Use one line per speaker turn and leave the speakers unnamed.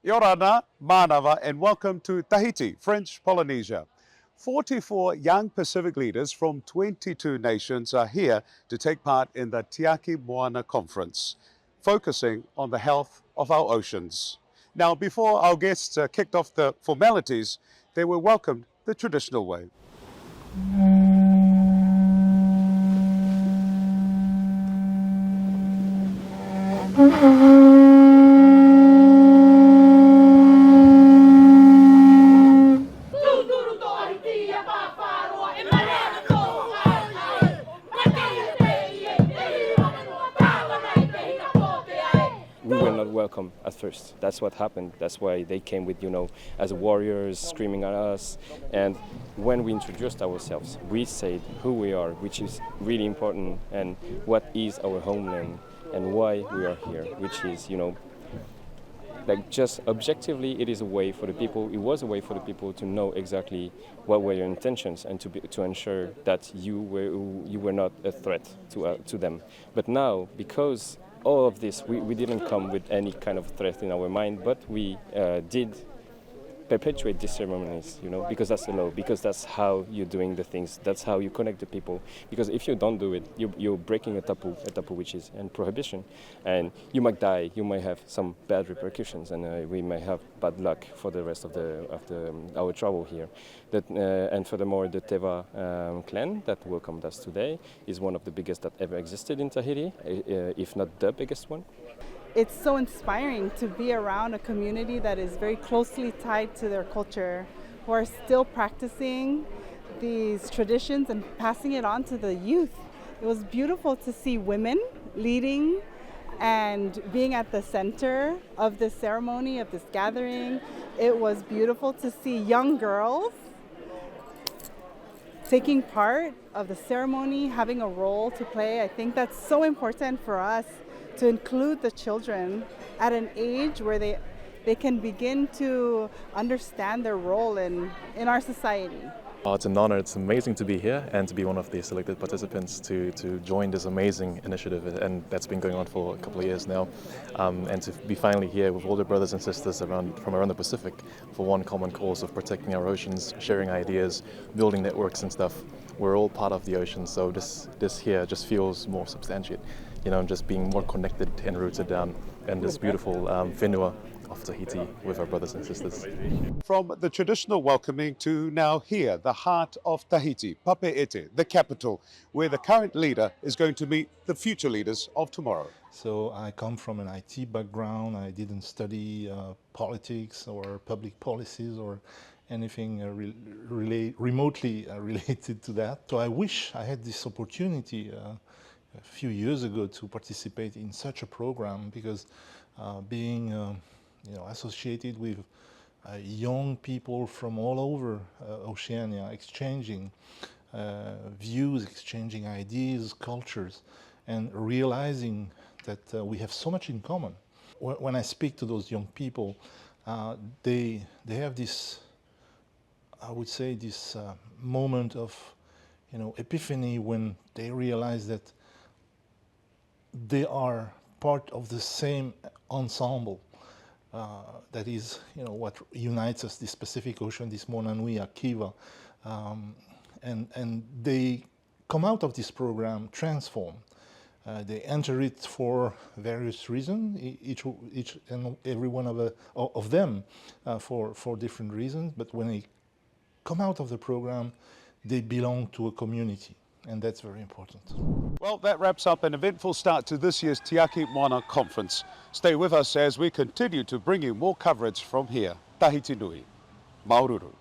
Yorana, Manava, and welcome to Tahiti, French Polynesia. 44 young Pacific leaders from 22 nations are here to take part in the Tiaki Moana Conference, focusing on the health of our oceans. Now, before our guests kicked off the formalities, they were welcomed the traditional way.
We were not welcome at first. That's what happened. That's why they came with, as warriors, screaming at us. And when we introduced ourselves, we said who we are, which is really important, and what is our homeland, and why we are here, which is, like just objectively, it is a way for the people. It was a way for the people to know exactly what were your intentions and to ensure that you were not a threat to them. But now, because all of this, we didn't come with any kind of threat in our mind, but we did perpetuate these ceremonies, because that's the law, because that's how you're doing the things, that's how you connect the people. Because if you don't do it, you're breaking a taboo which is a prohibition, and you might die, you might have some bad repercussions, and we may have bad luck for the rest of our travel here. And furthermore, the Teva clan that welcomed us today is one of the biggest that ever existed in Tahiti, if not the biggest one.
It's so inspiring to be around a community that is very closely tied to their culture, who are still practicing these traditions and passing it on to the youth. It was beautiful to see women leading and being at the center of this ceremony, of this gathering. It was beautiful to see young girls taking part of the ceremony, having a role to play. I think that's so important for us to include the children at an age where they can begin to understand their role in our society.
It's an honor. It's amazing to be here and to be one of the selected participants to join this amazing initiative, and that's been going on for a couple of years now. And to be finally here with all the brothers and sisters from around the Pacific for one common cause of protecting our oceans, sharing ideas, building networks and stuff. We're all part of the ocean, so this here just feels more substantiate. Just being more connected and rooted down in this beautiful whenua of Tahiti with our brothers and sisters.
From the traditional welcoming to now here, the heart of Tahiti, Papeete, the capital, where the current leader is going to meet the future leaders of tomorrow.
So I come from an IT background. I didn't study politics or public policies or anything remotely related to that. So I wish I had this opportunity a few years ago to participate in such a program, because being associated with young people from all over Oceania, exchanging views, exchanging ideas, cultures, and realizing that we have so much in common. When I speak to those young people, they have this, I would say, this moment of epiphany when they realize that they are part of the same ensemble. That is, what unites us, this Pacific Ocean, this Moana Nui, Akiva. And they come out of this program transformed. They enter it for various reasons, each and every one of them for different reasons. But when they come out of the program, they belong to a community. And that's very important.
Well, that wraps up an eventful start to this year's Tiaki Moana Conference. Stay with us as we continue to bring you more coverage from here. Tahiti Nui. Maururu.